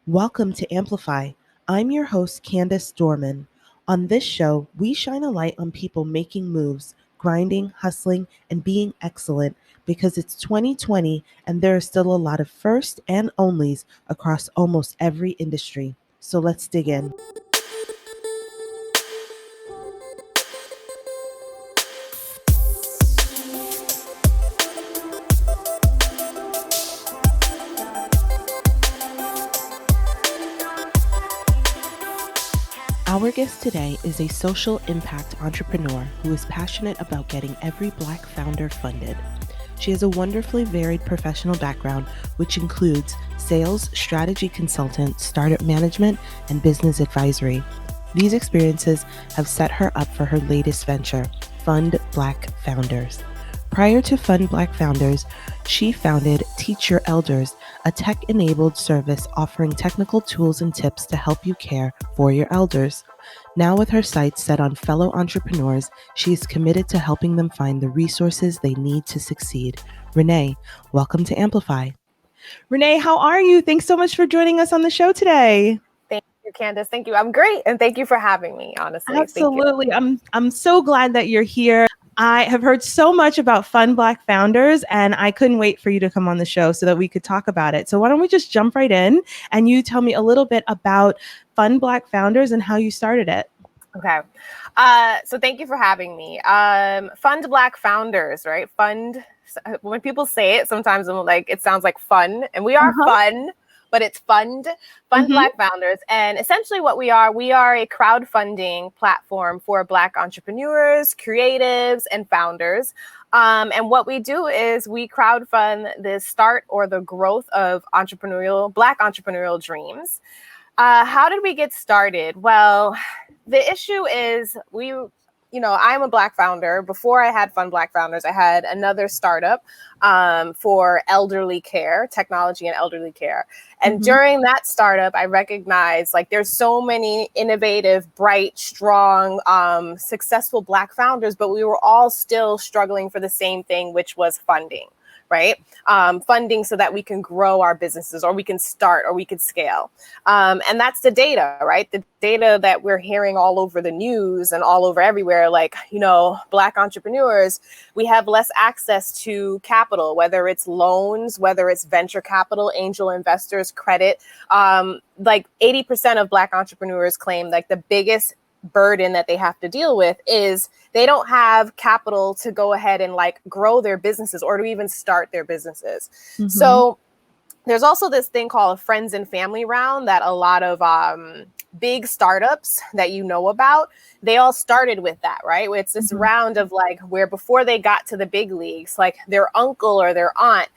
Welcome to Amplify. I'm your host, Candice Dormon. On this show, we shine a light on people making moves, grinding, hustling, and being excellent because it's 2020 and there are still a lot of first and onlys across almost every industry. So let's dig in. Our guest today is a social impact entrepreneur who is passionate about getting every Black founder funded. She has a wonderfully varied professional background, which includes sales, strategy consultant, startup management, and business advisory. These experiences have set her up for her latest venture, Fund Black Founders. Prior to Fund Black Founders, she founded TechUrElders, a tech-enabled service offering technical tools and tips to help you care for your elders. Now with her sights set on fellow entrepreneurs, she is committed to helping them find the resources they need to succeed. Renee, welcome to Amplify. Renee, how are you? Thanks so much for joining us on the show today. Thank you, Candice. Thank you. I'm great. And thank you for having me, honestly. Absolutely. I'm so glad that you're here. I have heard so much about Fund Black Founders, and I couldn't wait for you to come on the show so that we could talk about it. So why don't we just jump right in and you tell me a little bit about Fund Black Founders and how you started it. Okay. So thank you for having me. Fund Black Founders, right? Fund. When people say it, sometimes I'm like, it sounds like fun, and we are fun, but it's Fund Black Founders. And essentially what we are a crowdfunding platform for Black entrepreneurs, creatives, and founders. And what we do is we crowdfund the start or the growth of Black entrepreneurial dreams. How did we get started? Well, the issue is I'm a Black founder. Before I had Fund Black Founders, I had another startup for elderly care, technology and elderly care. And during that startup, I recognized there's so many innovative, bright, strong, successful Black founders, but we were all still struggling for the same thing, which was funding. Right? Funding so that we can grow our businesses or we can start or we can scale. And that's the data, right? The data that we're hearing all over the news and all over everywhere, Black entrepreneurs, we have less access to capital, whether it's loans, whether it's venture capital, angel investors, credit. 80% of Black entrepreneurs claim the biggest burden that they have to deal with is they don't have capital to go ahead and grow their businesses or to even start their businesses. So there's also this thing called a friends and family round that a lot of big startups that you know about, they all started with that, right? It's this round of where before they got to the big leagues, their uncle or their aunt,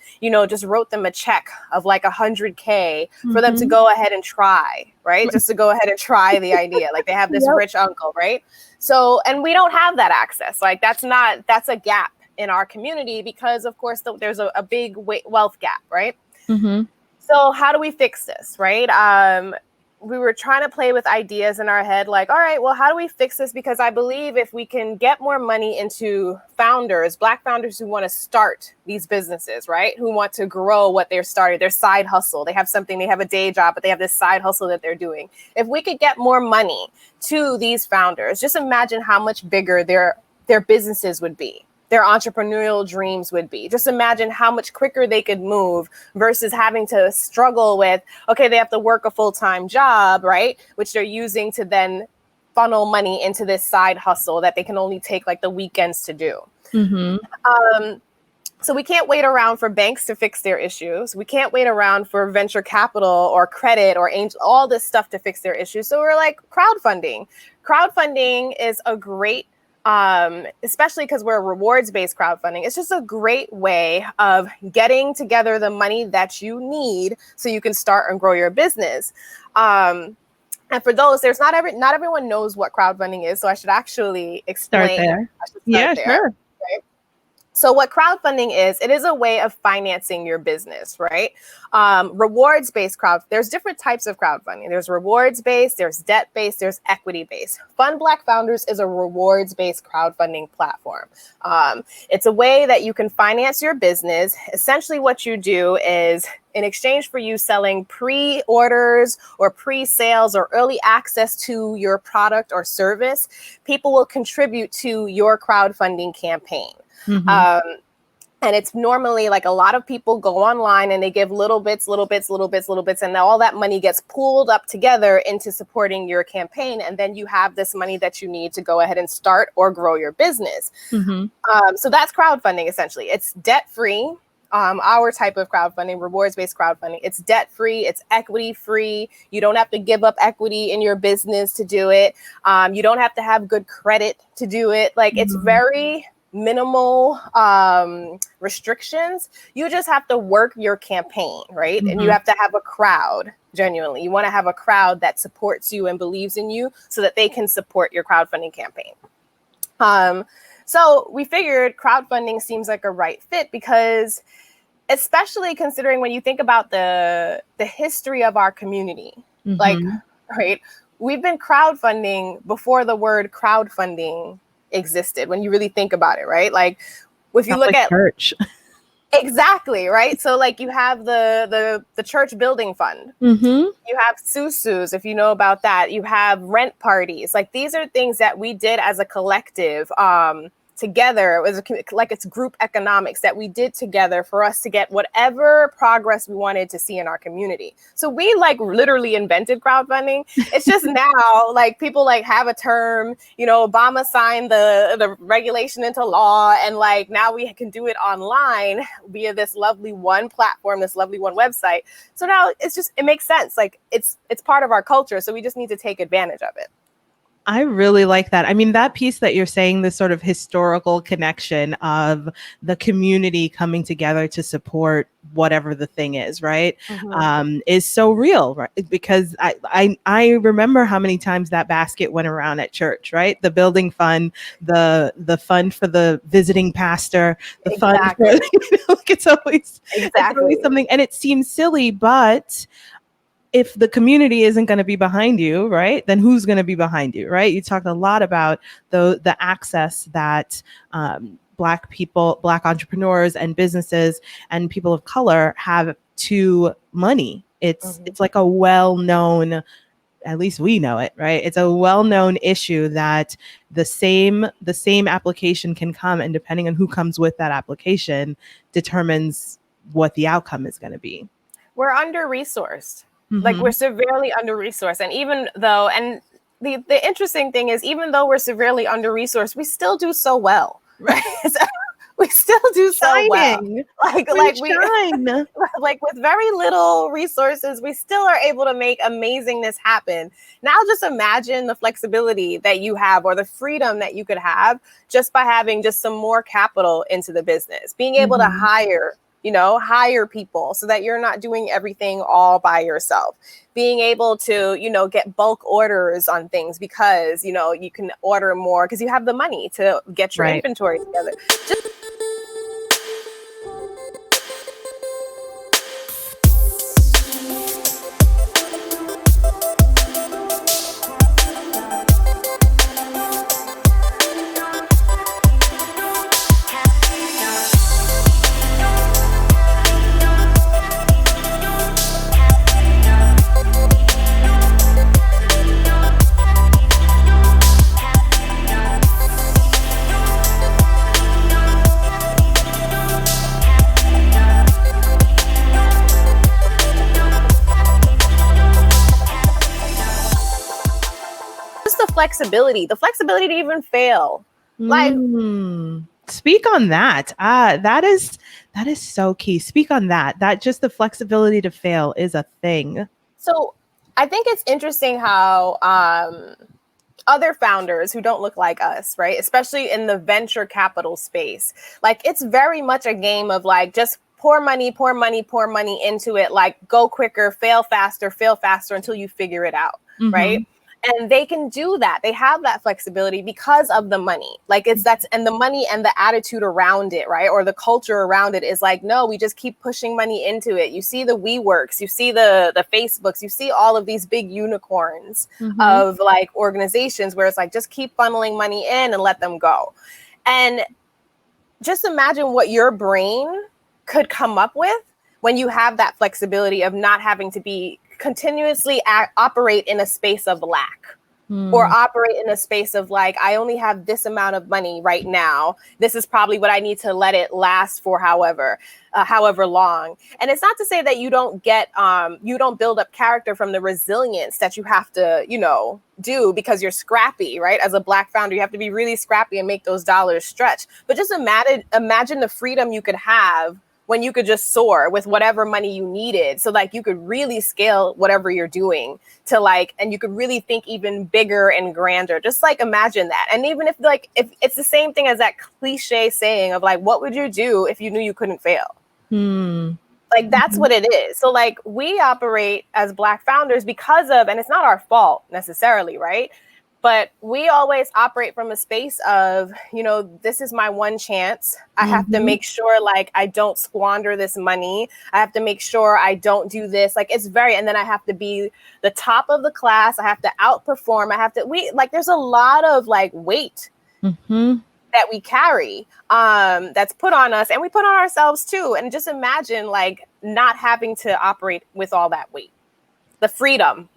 just wrote them a check of $100K for them to go ahead and try, right? Just to go ahead and try the idea. They have this rich uncle, right? So, and we don't have that access. That's a gap in our community because of course there's a big wealth gap, right? So how do we fix this, right? We were trying to play with ideas in our head, all right, well, how do we fix this? Because I believe if we can get more money into founders, Black founders who want to start these businesses, right? Who want to grow what they're starting, their side hustle. They have a day job, but they have this side hustle that they're doing. If we could get more money to these founders, just imagine how much bigger their businesses would be. Their entrepreneurial dreams would be. Just imagine how much quicker they could move versus having to struggle with, okay, they have to work a full-time job, right? Which they're using to then funnel money into this side hustle that they can only take the weekends to do. So we can't wait around for banks to fix their issues. We can't wait around for venture capital or credit or angel, all this stuff to fix their issues. So we're crowdfunding. Crowdfunding is a great especially because we're a rewards-based crowdfunding. It's just a great way of getting together the money that you need so you can start and grow your business. And for those, not everyone knows what crowdfunding is, so I should actually explain. Start there. Sure. Right? So what crowdfunding is, it is a way of financing your business, right? Rewards-based there's different types of crowdfunding. There's rewards-based, there's debt-based, there's equity-based. Fund Black Founders is a rewards-based crowdfunding platform. It's a way that you can finance your business. Essentially what you do is, in exchange for you selling pre-orders or pre-sales or early access to your product or service, people will contribute to your crowdfunding campaign. And it's normally like a lot of people go online and they give little bits, and all that money gets pooled up together into supporting your campaign. And then you have this money that you need to go ahead and start or grow your business. So that's crowdfunding, essentially. It's debt-free. Our type of crowdfunding, rewards-based crowdfunding, it's debt-free, it's equity-free. You don't have to give up equity in your business to do it. You don't have to have good credit to do it. Like, it's very minimal restrictions. You just have to work your campaign, right? And you have to have a crowd. Genuinely, you want to have a crowd that supports you and believes in you so that they can support your crowdfunding campaign. So we figured crowdfunding seems like a right fit because, especially considering when you think about the history of our community, like, right, we've been crowdfunding before the word crowdfunding existed, when you really think about it, right? Like, if you look at church. Exactly, right? So like you have the church building fund. You have susus, if you know about that. You have rent parties. Like, these are things that we did as a collective together. It was like, it's group economics that we did together for us to get whatever progress we wanted to see in our community. So we like literally invented crowdfunding. It's just now like people like have a term, you know, Obama signed the regulation into law, and like now we can do it online via this lovely one platform, this lovely one website. So now it makes sense. Like, it's part of our culture. So we just need to take advantage of it. I really like that. I mean, that piece that you're saying, this sort of historical connection of the community coming together to support whatever the thing is, right? Is so real, right? Because I remember how many times that basket went around at church, right? The building fund, the fund for the visiting pastor, the fund for, like, it's always something, and it seems silly, but if the community isn't going to be behind you, right, then who's going to be behind you, right? You talked a lot about the access that Black people, Black entrepreneurs and businesses and people of color have to money. It's like a well-known, at least we know it, right? It's a well-known issue that the same application can come, and depending on who comes with that application determines what the outcome is going to be. We're under-resourced. Like, we're severely under-resourced. And even though, and the interesting thing is, even though we're severely under-resourced, we still do so well, right? We still do so well. Like with very little resources, we still are able to make amazingness happen. Now just imagine the flexibility that you have, or the freedom that you could have, just by having just some more capital into the business, being able to hire people so that you're not doing everything all by yourself. Being able to, get bulk orders on things because, you can order more because you have the money to get your inventory together. The flexibility to even fail. Like, speak on that. That is so key. Speak on that. That just the flexibility to fail is a thing. So I think it's interesting how other founders who don't look like us, right, especially in the venture capital space, like, it's very much a game of like, just pour money into it, like, go quicker, fail faster until you figure it out, right? And they can do that. They have that flexibility because of the money. Like and the money and the attitude around it, right? Or the culture around it is like, no, we just keep pushing money into it. You see the WeWorks, you see the Facebooks, you see all of these big unicorns of like organizations where it's like, just keep funneling money in and let them go. And just imagine what your brain could come up with when you have that flexibility of not having to be continuously operate in a space of lack or operate in a space of like, I only have this amount of money right now. This is probably what I need to let it last for however long. And it's not to say that you don't build up character from the resilience that you have to, do because you're scrappy, right? As a Black founder, you have to be really scrappy and make those dollars stretch. But just imagine the freedom you could have when you could just soar with whatever money you needed. So like you could really scale whatever you're doing to like, and you could really think even bigger and grander. Just like imagine that. And even if it's the same thing as that cliche saying of like, what would you do if you knew you couldn't fail? Like that's what it is. So like we operate as Black founders because of, and it's not our fault necessarily, right? But we always operate from a space of, this is my one chance. I have to make sure like I don't squander this money. I have to make sure I don't do this. Like and then I have to be the top of the class. I have to outperform. There's a lot of like weight that we carry that's put on us and we put on ourselves too. And just imagine like not having to operate with all that weight. The freedom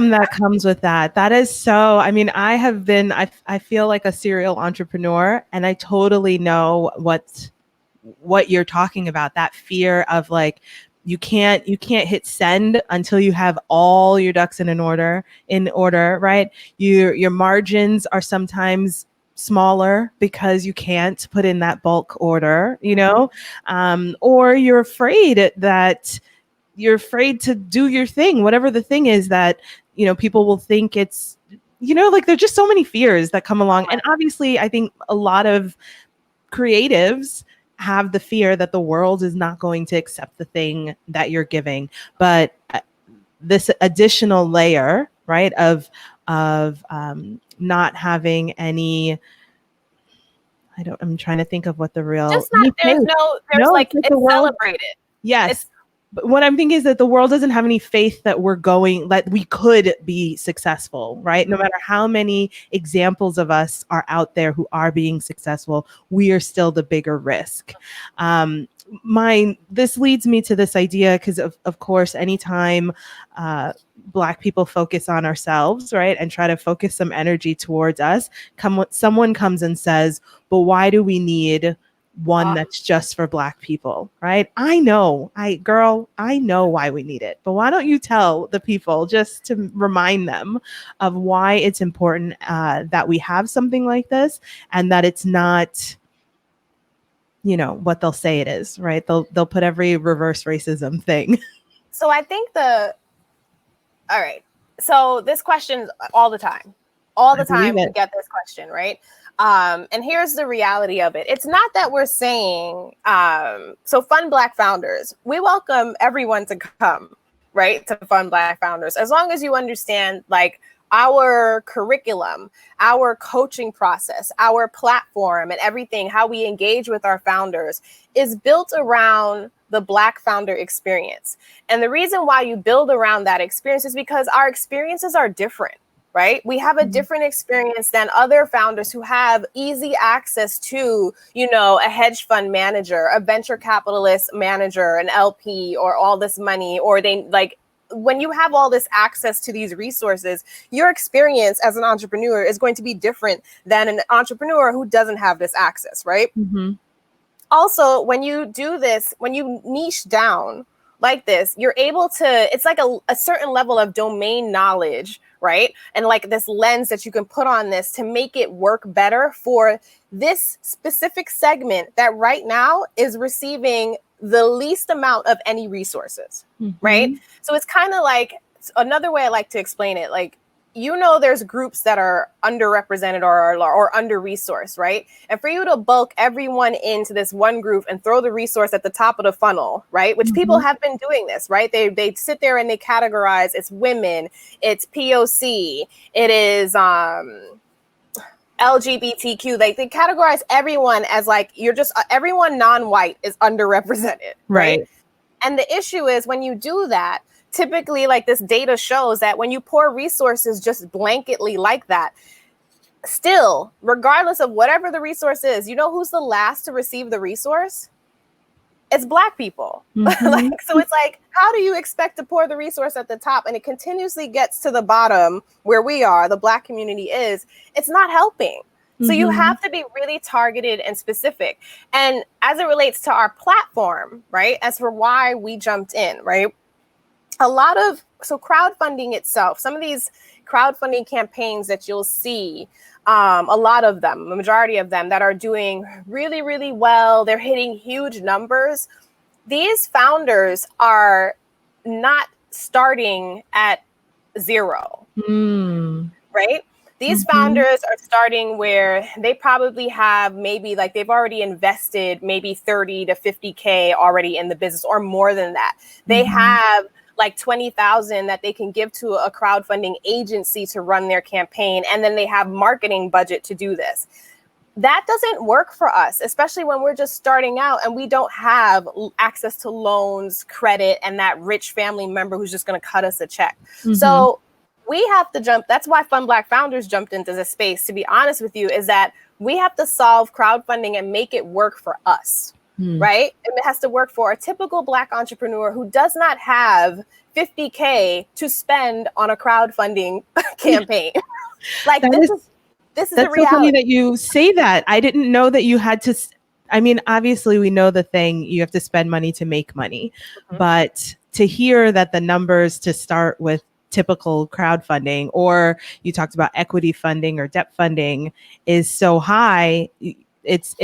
that comes with that. That is so, I feel like a serial entrepreneur and I totally know what you're talking about. That fear of like, you can't hit send until you have all your ducks in order, right? Your margins are sometimes smaller because you can't put in that bulk order, or you're afraid to do your thing, whatever the thing is that, people will think it's, like there's just so many fears that come along. And obviously I think a lot of creatives have the fear that the world is not going to accept the thing that you're giving. But this additional layer, right, of not having any, I'm trying to think of what the real, just not, it's celebrated. Yes. But what I'm thinking is that the world doesn't have any faith that that we could be successful, right? No matter how many examples of us are out there who are being successful, we are still the bigger risk. This leads me to this idea because of course, anytime Black people focus on ourselves, right, and try to focus some energy towards us, someone comes and says, but why do we need one that's just for Black people, right? I know why we need it, but why don't you tell the people just to remind them of why it's important that we have something like this and that it's not, what they'll say it is, right? They'll put every reverse racism thing. So I think all right. So this question all the time we get this question, right? And here's the reality of it. It's not that we're saying, so Fund Black Founders, we welcome everyone to come, right, to Fund Black Founders, as long as you understand like our curriculum, our coaching process, our platform and everything, how we engage with our founders is built around the Black founder experience. And the reason why you build around that experience is because our experiences are different. Right? We have a different experience than other founders who have easy access to, a hedge fund manager, a venture capitalist manager, an LP, or all this money, or when you have all this access to these resources, your experience as an entrepreneur is going to be different than an entrepreneur who doesn't have this access, right? Also, when you do this, when you niche down like this, you're able to, it's like a certain level of domain knowledge, right? And like this lens that you can put on this to make it work better for this specific segment that right now is receiving the least amount of any resources, right? So it's kind of like, another way I like to explain it, like, there's groups that are underrepresented or under-resourced, right? And for you to bulk everyone into this one group and throw the resource at the top of the funnel, right? Which people have been doing this, right? They sit there and they categorize, it's women, it's POC, it is LGBTQ. They categorize everyone as like, you're just, everyone non-white is underrepresented, right? And the issue is when you do that, typically, like this data shows that when you pour resources just blanketly like that, still, regardless of whatever the resource is, you know who's the last to receive the resource? It's Black people. Like, so it's like, how do you expect to pour the resource at the top and it continuously gets to the bottom where we are, the Black community is, it's not helping. So you have to be really targeted and specific. And as it relates to our platform, right, as for why we jumped in, right, so crowdfunding itself, some of these crowdfunding campaigns that you'll see, a lot of them, the majority of them that are doing really, really well, they're hitting huge numbers. These founders are not starting at zero, right? These founders are starting where they probably have maybe like they've already invested maybe 30 to 50K already in the business or more than that. They have like 20,000 that they can give to a crowdfunding agency to run their campaign. And then they have marketing budget to do this. That doesn't work for us, especially when we're just starting out and we don't have access to loans, credit, and that rich family member who's just going to cut us a check. So we have to jump. That's why Fund Black Founders jumped into this space, to be honest with you, is that we have to solve crowdfunding and make it work for us. Right? And it has to work for a typical Black entrepreneur who does not have 50K to spend on a crowdfunding campaign. Like this is the reality. So funny that you say that. I didn't know that you had to. I mean, obviously we know the thing, you have to spend money to make money, but to hear that the numbers to start with typical crowdfunding, or you talked about equity funding or debt funding, is so high. It's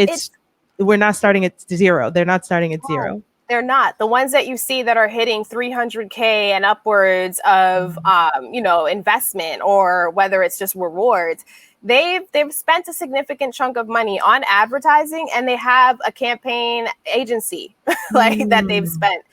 we're not starting at zero. They're not starting at zero. They're not. The ones that you see that are hitting 300K and upwards of, investment, or whether it's just rewards, they've spent a significant chunk of money on advertising, and they have a campaign agency that they've spent.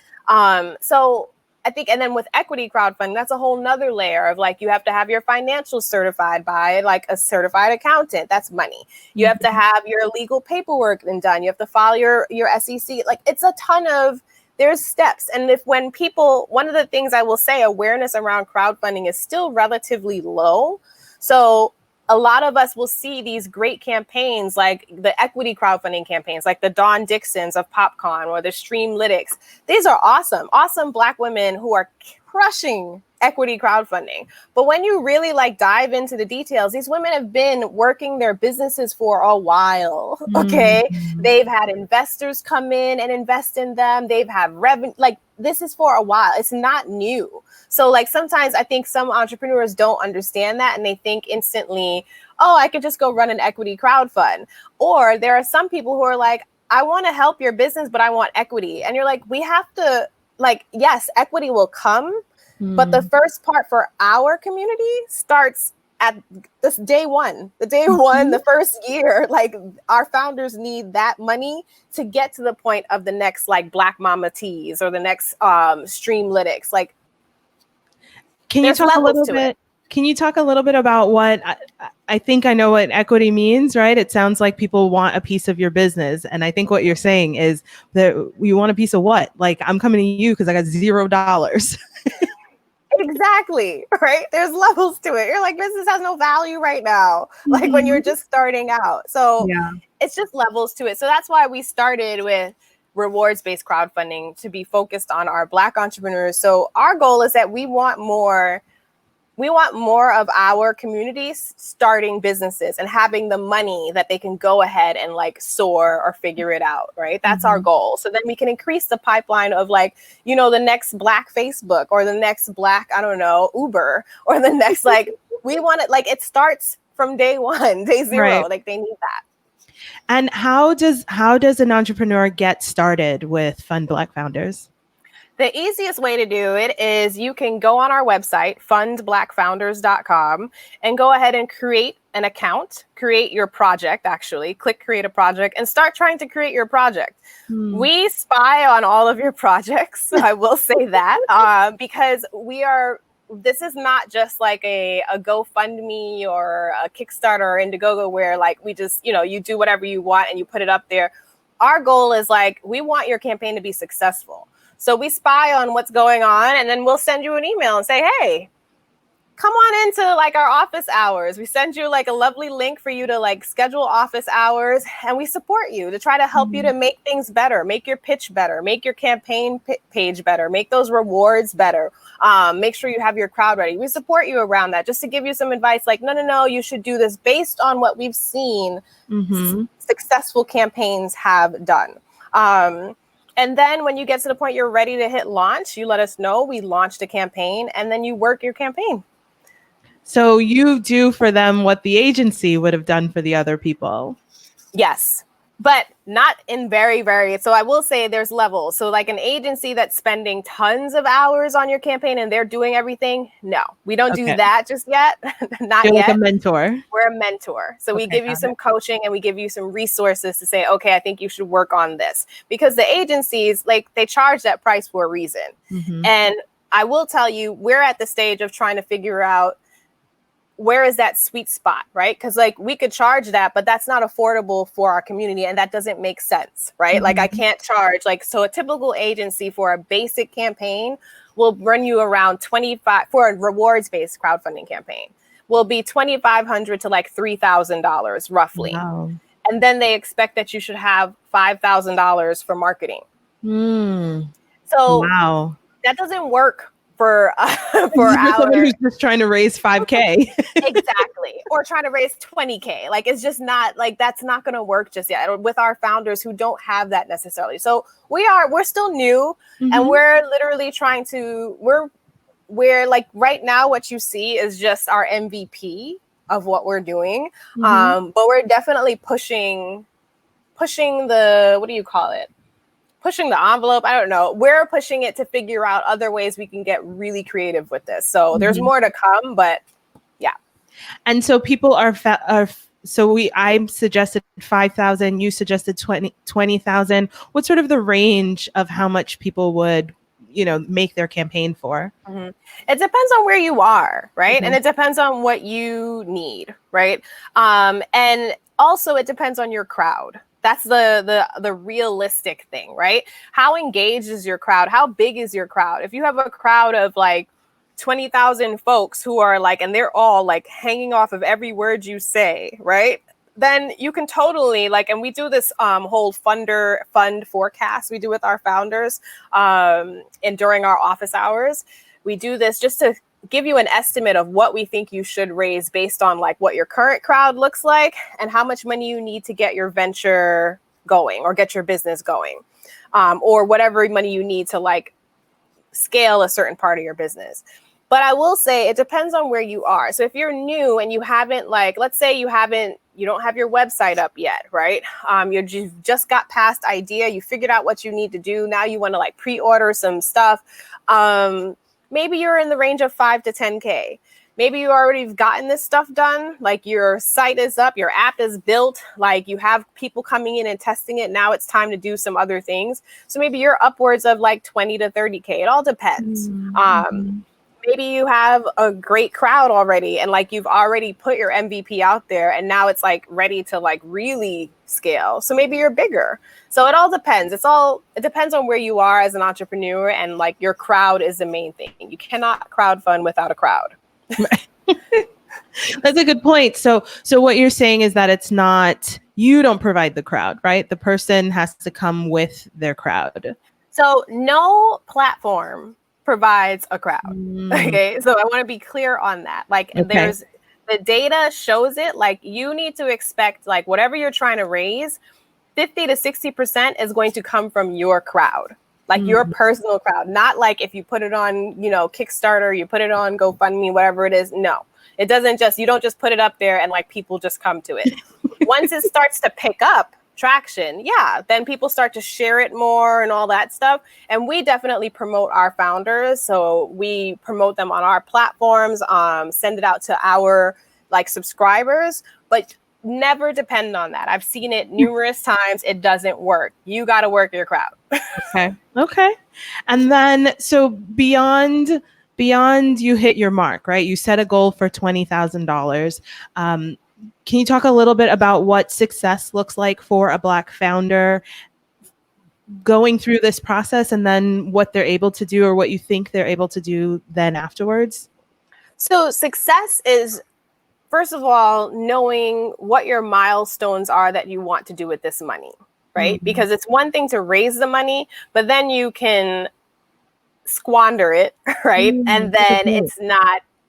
So I think, and then with equity crowdfunding, that's a whole nother layer of like, you have to have your financials certified by like a certified accountant. That's money. You have to have your legal paperwork done. You have to file your SEC. Like, it's a ton of, there's steps. And one of the things I will say, awareness around crowdfunding is still relatively low. So a lot of us will see these great campaigns like the equity crowdfunding campaigns, like the Dawn Dixons of PopCon or the Streamlytics. These are awesome Black women who are crushing equity crowdfunding. But when you really like dive into the details, these women have been working their businesses for a while. Okay. They've had investors come in and invest in them. They've had revenue. Like, this is for a while. It's not new. So like, sometimes I think some entrepreneurs don't understand that, and they think instantly, oh, I could just go run an equity crowdfund. Or there are some people who are like, I want to help your business, but I want equity. And you're like, we have to, like, yes, equity will come. But the first part for our community starts at this day one, the first year. Like, our founders need that money to get to the point of the next like Black Mama Teas or the next Streamlytics. Like, can you talk a little bit? Can you talk a little bit about what I think I know what equity means, right? It sounds like people want a piece of your business. And I think what you're saying is that you want a piece of what? Like, I'm coming to you because I got $0. Exactly. Right. There's levels to it. You're like, business has no value right now. Like when you're just starting out. So it's just levels to it. So that's why we started with rewards-based crowdfunding, to be focused on our Black entrepreneurs. So our goal is that we want more of our communities starting businesses and having the money that they can go ahead and like soar or figure it out, right? That's our goal. So then we can increase the pipeline of like, the next Black Facebook, or the next Black, I don't know, Uber, or the next, like, we want it, like, it starts from day one, day zero. Right. Like, they need that. And how does an entrepreneur get started with Fund Black Founders? The easiest way to do it is you can go on our website, fundblackfounders.com, and go ahead and create an account, create your project, actually, click create a project, and start trying to create your project. We spy on all of your projects, I will say that, because this is not just like a GoFundMe or a Kickstarter or Indiegogo where like we just, you do whatever you want and you put it up there. Our goal is like, we want your campaign to be successful. So we spy on what's going on, and then we'll send you an email and say, hey, come on into like our office hours. We send you like a lovely link for you to like schedule office hours, and we support you to try to help you to make things better, make your pitch better, make your campaign page better, make those rewards better. Make sure you have your crowd ready. We support you around that, just to give you some advice like, no, you should do this based on what we've seen successful campaigns have done. And then when you get to the point you're ready to hit launch, you let us know. We launched a campaign, and then you work your campaign. So you do for them what the agency would have done for the other people. Yes, but not in so I will say there's levels. So like an agency that's spending tons of hours on your campaign and they're doing everything. No, we don't do that just yet. Not You're yet. Like a mentor. We're a mentor. So we give you some coaching and we give you some resources to say, okay, I think you should work on this, because the agencies, like, they charge that price for a reason. And I will tell you, we're at the stage of trying to figure out, where is that sweet spot, right? Because like we could charge that, but that's not affordable for our community, and that doesn't make sense, right? Like I can't charge so a typical agency for a basic campaign will run you around 25 for a rewards-based crowdfunding campaign will be $2,500 to like $3,000 roughly. Wow. And then they expect that you should have $5,000 for marketing. So that doesn't work for someone who's just trying to raise 5K. Exactly. Or trying to raise 20K. Like, it's just not like, that's not going to work just yet with our founders who don't have that necessarily. So we're still new, and we're literally trying to, we're like right now, what you see is just our MVP of what we're doing. But we're definitely pushing the, what do you call it? Pushing the envelope. I don't know. We're pushing it to figure out other ways we can get really creative with this. So there's more to come, but yeah. And so people I suggested 5,000, you suggested 20,000. What's sort of the range of how much people would, make their campaign for? It depends on where you are, right? And it depends on what you need, right? And also it depends on your crowd. That's the realistic thing, right? How engaged is your crowd? How big is your crowd? If you have a crowd of like 20,000 folks who are like, and they're all like hanging off of every word you say, right? Then you can totally like, and we do this whole fund forecast we do with our founders and during our office hours. We do this just to give you an estimate of what we think you should raise based on like what your current crowd looks like and how much money you need to get your venture going or get your business going, or whatever money you need to like scale a certain part of your business. But I will say it depends on where you are. So if you're new and you haven't, like, let's say you don't have your website up yet, right? You've just got past idea, you figured out what you need to do. Now you want to like pre-order some stuff. Maybe you're in the range of 5 to 10K. Maybe you already have gotten this stuff done. Like your site is up, your app is built, like you have people coming in and testing it. Now it's time to do some other things. So maybe you're upwards of like 20 to 30K. It all depends. Maybe you have a great crowd already and like you've already put your MVP out there and now it's like ready to like really scale. So maybe you're bigger. So it all depends. It depends on where you are as an entrepreneur, and like your crowd is the main thing. You cannot crowdfund without a crowd. That's a good point. So what you're saying is that it's not, you don't provide the crowd, right? The person has to come with their crowd. So no platform provides a crowd. Okay. So I want to be clear on that. Like there's the data shows it, like you need to expect like whatever you're trying to raise, 50 to 60% is going to come from your crowd, like your personal crowd, not like if you put it on, Kickstarter, you put it on GoFundMe, whatever it is. No, you don't just put it up there and like people just come to it. Once it starts to pick up, traction, then people start to share it more and all that stuff. And we definitely promote our founders. So we promote them on our platforms, send it out to our like subscribers, but never depend on that. I've seen it numerous times. It doesn't work. You got to work your crowd. Okay. And then, so beyond you hit your mark, right? You set a goal for $20,000. Can you talk a little bit about what success looks like for a Black founder going through this process, and then what they're able to do, or what you think they're able to do then afterwards? So success is, first of all, knowing what your milestones are that you want to do with this money, right? Mm-hmm. Because it's one thing to raise the money, but then you can squander it, right? Mm-hmm. And then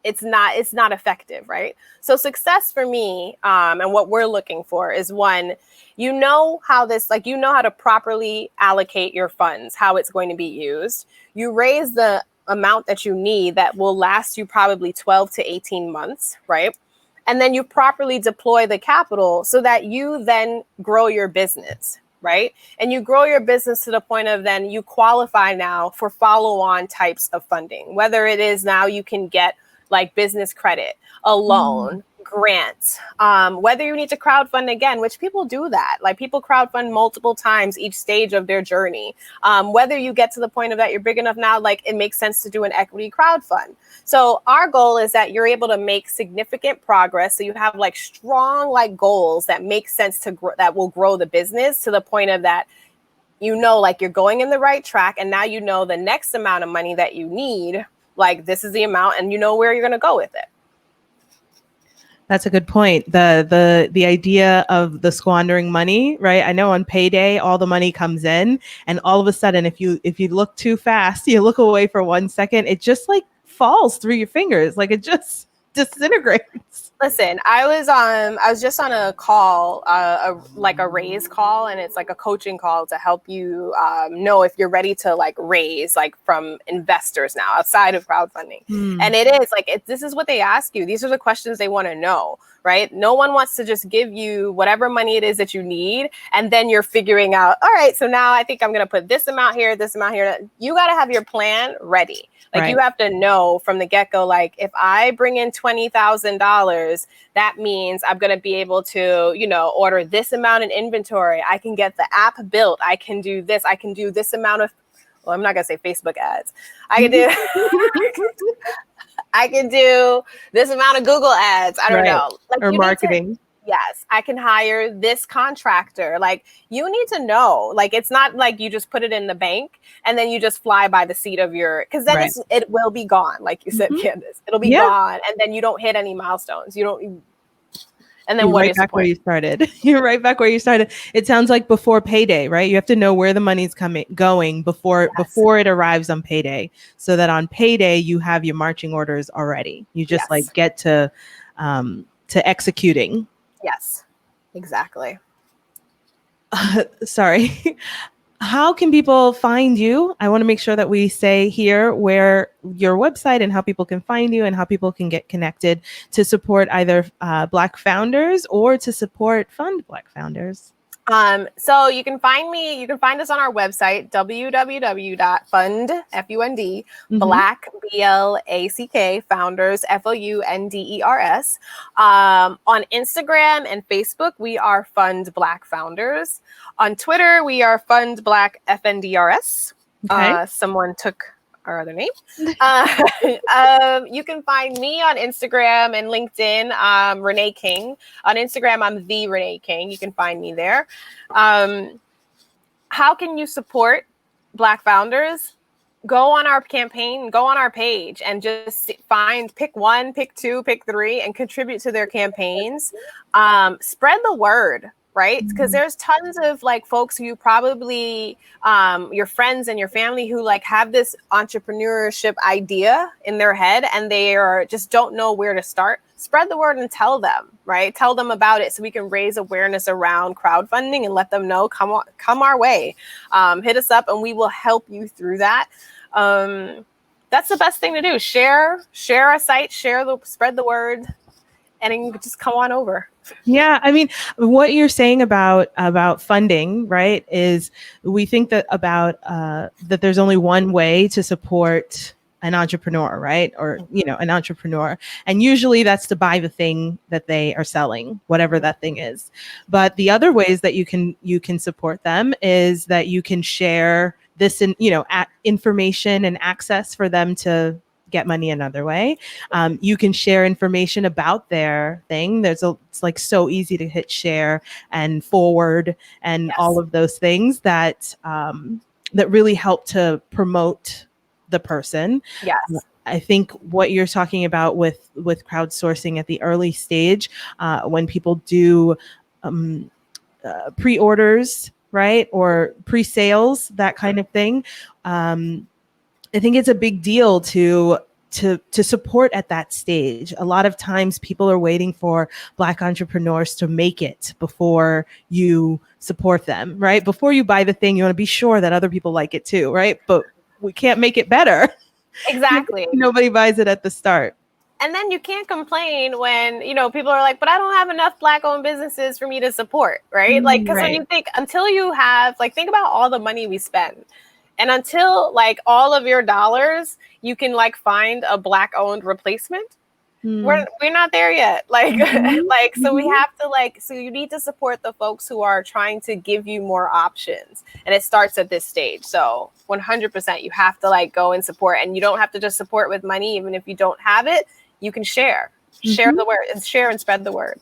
it's not effective, right? So success for me, and what we're looking for is, one, you know how to properly allocate your funds, how it's going to be used. You raise the amount that you need that will last you probably 12 to 18 months, right? And then you properly deploy the capital so that you then grow your business, right? And you grow your business to the point of then you qualify now for follow-on types of funding, whether it is now you can get like business credit, a loan, grants, whether you need to crowdfund again, which people do that. Like people crowdfund multiple times each stage of their journey. Whether you get to the point of that you're big enough now, like it makes sense to do an equity crowdfund. So our goal is that you're able to make significant progress. So you have like strong like goals that make sense to that will grow the business to the point of that, you know, like you're going in the right track. And now you know the next amount of money that you need, like this is the amount, and you know where you're going to go with it. That's a good point. The idea of the squandering money, right? I know on payday, all the money comes in, and all of a sudden, if you look too fast, you look away for 1 second, it just like falls through your fingers, like it just disintegrates. Listen, I was just on a call, like a raise call, and it's like a coaching call to help you know if you're ready to like raise like from investors now outside of crowdfunding. And it is like, this is what they ask you. These are the questions they want to know, right? No one wants to just give you whatever money it is that you need, and then you're figuring out, all right, so now I think I'm going to put this amount here, this amount here. You got to have your plan ready. Like you have to know from the get-go, like if I bring in $20,000, that means I'm going to be able to, you know, order this amount in inventory. I can get the app built. I can do this. I can do this amount of, well, I'm not going to say Facebook ads. I can do this amount of Google ads. I don't know. Like, or marketing. Yes, I can hire this contractor. Like you need to know, like, it's not like you just put it in the bank and then you just fly by the seat of your, because then it will be gone. Like you said, Candice, it'll be gone. And then you don't hit any milestones. And then you're right back where you started. You're right back where you started. It sounds like before payday, right? You have to know where the money's going before it arrives on payday, so that on payday you have your marching orders already. You just like get to executing. Yes, exactly. Sorry. How can people find you? I want to make sure that we say here where your website and how people can find you and how people can get connected to support either Black founders or to fund Black founders. So you can find us on our website, www.fund, F-U-N-D, Black, B-L-A-C-K, founders, F-O-U-N-D-E-R-S. On Instagram and Facebook, we are Fund Black Founders. On Twitter, we are Fund Black FNDRS. Okay. Someone took our other name. You can find me on Instagram and LinkedIn, Renee King. On Instagram, I'm the Renee King. You can find me there. How can you support Black founders? Go on our campaign, go on our page, and just pick one, pick two, pick three, and contribute to their campaigns. Spread the word. Right? Because there's tons of like folks who probably your friends and your family who like have this entrepreneurship idea in their head and they just don't know where to start. Spread the word and tell them, right? Tell them about it so we can raise awareness around crowdfunding and let them know, come our way. Hit us up and we will help you through that. That's the best thing to do. Share our site, spread the word. and then you can just come on over. Yeah, I mean, what you're saying about funding, right, is we think that about that there's only one way to support an entrepreneur, right, or an entrepreneur, and usually that's to buy the thing that they are selling, whatever that thing is. But the other ways that you can support them is that you can share this information and access for them to get money another way. You can share information about their thing. It's like so easy to hit share and forward and all of those things that that really help to promote the person. Yes. I think what you're talking about with crowdsourcing at the early stage, when people do pre-orders, right, or pre-sales, that kind of thing. I think it's a big deal to support at that stage. A lot of times people are waiting for Black entrepreneurs to make it before you support them, right? Before you buy the thing, you want to be sure that other people like it too, right? But we can't make it better. Exactly. Nobody buys it at the start. And then you can't complain when, people are like, but I don't have enough Black-owned businesses for me to support, right? Like, because when you think, until you have, think about all the money we spend. And until, all of your dollars, you can, find a Black-owned replacement. We're not there yet. So we have to, so you need to support the folks who are trying to give you more options. And it starts at this stage. So 100%, you have to, go and support. And you don't have to just support with money. Even if you don't have it, you can share the word, and share and spread the word.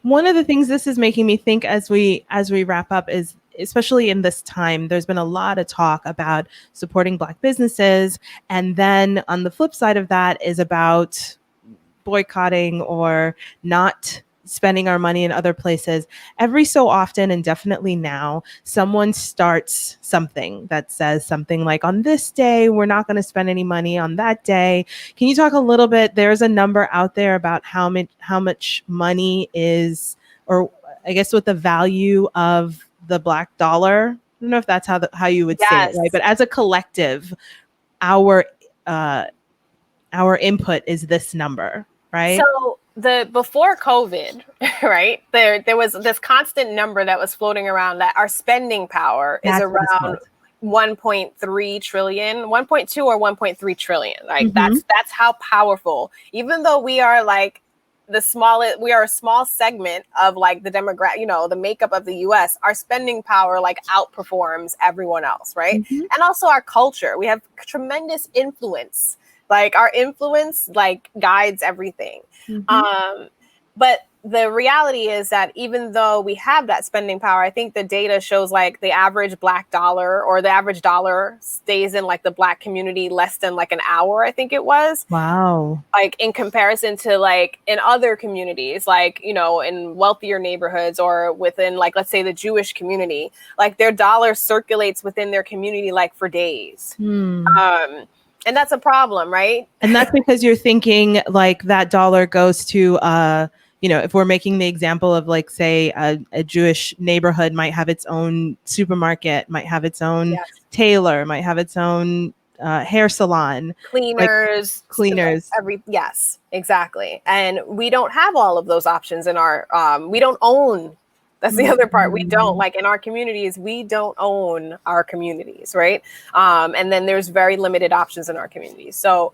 One of the things this is making me think as we wrap up is, especially in this time, there's been a lot of talk about supporting Black businesses. And then on the flip side of that is about boycotting or not spending our money in other places. Every so often, and definitely now, someone starts something that says something like, on this day, we're not going to spend any money. On that day, can you talk a little bit? There's a number out there about how much money is, or I guess what the value of the Black dollar. I don't know if that's how you would say it, right? But as a collective, our input is this number, right? So before COVID, right, there was this constant number that was floating around that our spending power is around 1.3 trillion, 1.2 or 1.3 trillion. Like that's how powerful, even though we are we are a small segment of the demographic, the makeup of the US, our spending power outperforms everyone else, right? And also our culture. We have tremendous influence. Our influence guides everything. But the reality is that even though we have that spending power, I think the data shows the average Black dollar, or the average dollar stays in the Black community less than an hour, I think it was. Wow. In comparison to in other communities, in wealthier neighborhoods, or within let's say the Jewish community, their dollar circulates within their community for days. And that's a problem, right? And that's because you're thinking that dollar goes to, if we're making the example of say a Jewish neighborhood might have its own supermarket, might have its own tailor, might have its own hair salon, cleaners. Yes, exactly. And we don't have all of those options in our, we don't own. That's the other part. We don't, in our communities, we don't own our communities, right? And then there's very limited options in our communities. So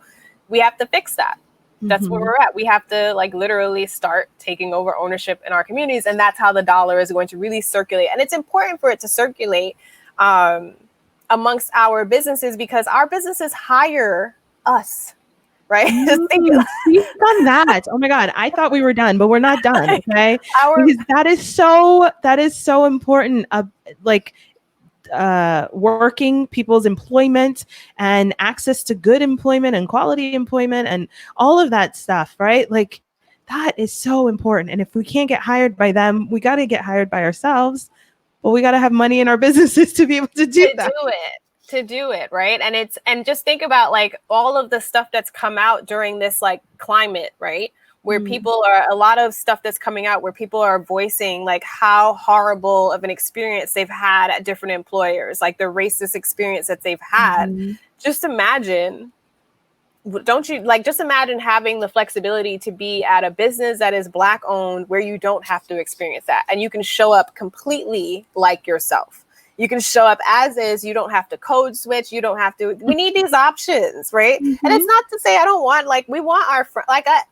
we have to fix that. That's where we're at. We have to literally start taking over ownership in our communities. And that's how the dollar is going to really circulate. And it's important for it to circulate amongst our businesses, because our businesses hire us. Right? We've done that. Oh my God. I thought we were done, but we're not done. Okay. Because that is so important. Working people's employment and access to good employment and quality employment and all of that stuff, right? That is so important. And if we can't get hired by them, we got to get hired by ourselves. But we got to have money in our businesses to be able to do that. To do it, right? And just think about all of the stuff that's come out during this climate, right? Where people are, a lot of stuff that's coming out where people are voicing how horrible of an experience they've had at different employers, the racist experience that they've had. Just imagine don't you like, just imagine having the flexibility to be at a business that is Black owned, where you don't have to experience that, and you can show up completely like yourself. You can show up as is. You don't have to code switch. You don't have to. We need these options, right? Mm-hmm. And it's not to say I don't want, like, we want our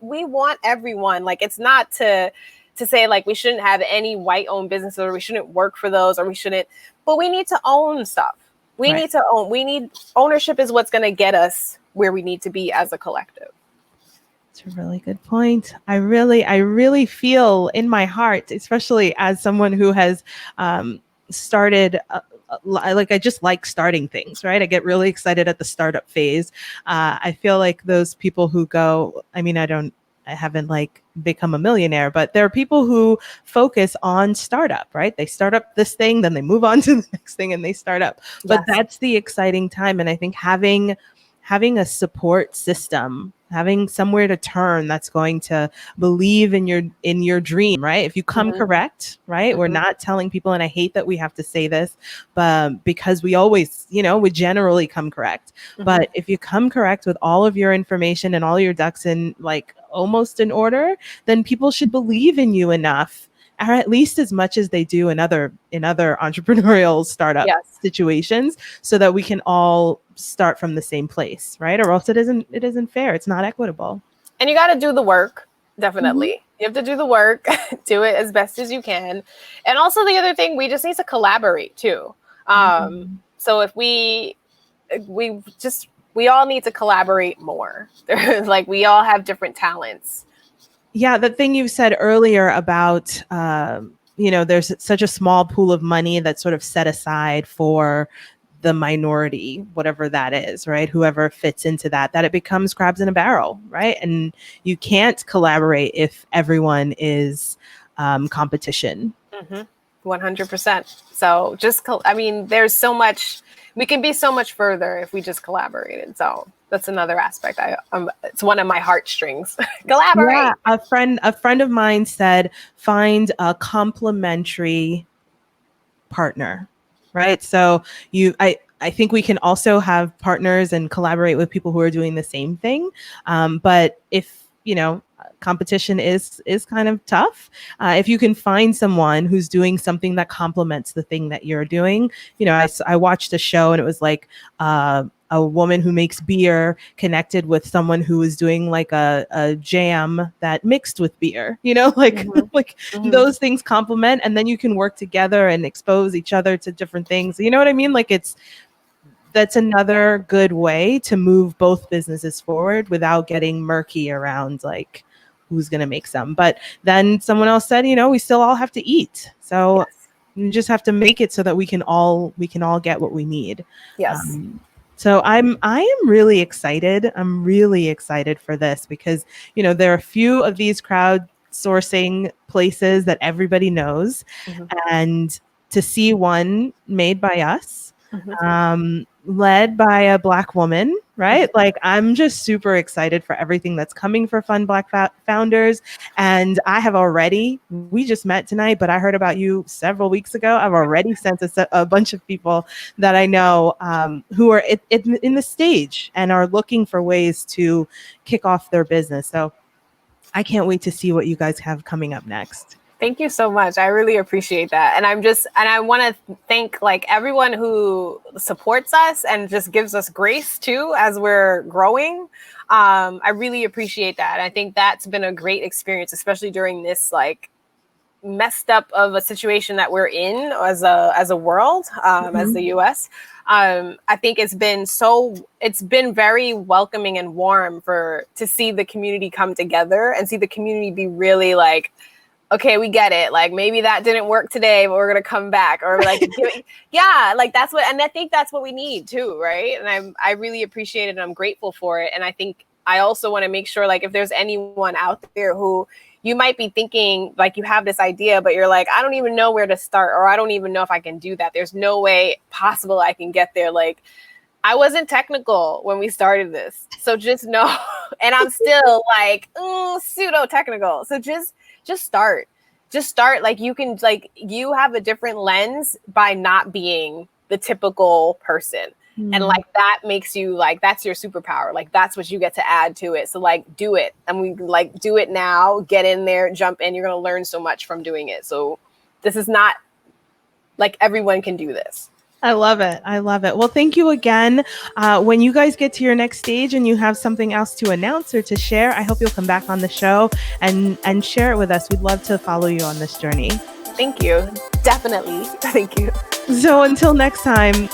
we want everyone. Like, it's not to say like we shouldn't have any white owned businesses, or we shouldn't work for those, or we shouldn't. But we need to own stuff. We need to own. We need ownership is what's going to get us where we need to be as a collective. It's a really good point. I really feel in my heart, especially as someone who has started, like, I just like starting things, right? I get really excited at the startup phase. I feel like those people who go, I mean, I haven't like become a millionaire, but there are people who focus on startup, right? They start up this thing, then they move on to the next thing and they start up. But that's the exciting time. And I think having a support system, having somewhere to turn that's going to believe in your dream, right? If you come correct, right? We're not telling people, and I hate that we have to say this, but because we always, we generally come correct. But if you come correct with all of your information and all your ducks in, like, almost in order, then people should believe in you enough, or at least as much as they do in other entrepreneurial startup situations, so that we can all start from the same place, right? Or else it isn't fair. It's not equitable. And you got to do the work. Definitely. You have to do the work, do it as best as you can. And also the other thing, we just need to collaborate too. So if we all need to collaborate more. Like, we all have different talents. Yeah, the thing you said earlier about, there's such a small pool of money that's sort of set aside for the minority, whatever that is, right? Whoever fits into that it becomes crabs in a barrel, right? And you can't collaborate if everyone is competition. 100%. So there's so much, we can be so much further if we just collaborated. So that's another aspect. It's one of my heartstrings. Collaborate. Yeah, a friend of mine said, find a complementary partner, right? So I think we can also have partners and collaborate with people who are doing the same thing. But if, competition is kind of tough. If you can find someone who's doing something that complements the thing that you're doing, I watched a show and it was like, a woman who makes beer connected with someone who is doing like a jam that mixed with beer, those things complement, and then you can work together and expose each other to different things. You know what I mean? Like, that's another good way to move both businesses forward without getting murky around like who's going to make some. But then someone else said, we still all have to eat. So you just have to make it so that we can all get what we need. Yes. So I am really excited. I'm really excited for this because, there are a few of these crowdsourcing places that everybody knows, and to see one made by us, led by a Black woman, right? Like, I'm just super excited for everything that's coming for Fund Black Founders. And we just met tonight, but I heard about you several weeks ago. I've already sent a bunch of people that I know who are in the stage and are looking for ways to kick off their business. So I can't wait to see what you guys have coming up next. Thank you so much. I really appreciate that. And I want to thank like everyone who supports us and just gives us grace too, as we're growing. I really appreciate that. And I think that's been a great experience, especially during this like messed up of a situation that we're in as a world, as the US. I think it's been very welcoming and warm to see the community come together and see the community be really like, okay, we get it. Like, maybe that didn't work today, but we're going to come back, or like, like that's and I think that's what we need too. Right. And I really appreciate it and I'm grateful for it. And I think I also want to make sure, like, if there's anyone out there who you might be thinking like you have this idea, but you're like, I don't even know where to start, or I don't even know if I can do that. There's no way possible I can get there. Like, I wasn't technical when we started this. So just know, and I'm still like pseudo technical. So just start. Like, you have a different lens by not being the typical person. And like that makes you like, that's your superpower. Like that's what you get to add to it. So like do it. And we like do it now, get in there, jump in. You're going to learn so much from doing it. So this is not like everyone can do this. I love it. I love it. Well, thank you again. When you guys get to your next stage and you have something else to announce or to share, I hope you'll come back on the show and share it with us. We'd love to follow you on this journey. Thank you. Definitely. Thank you. So until next time,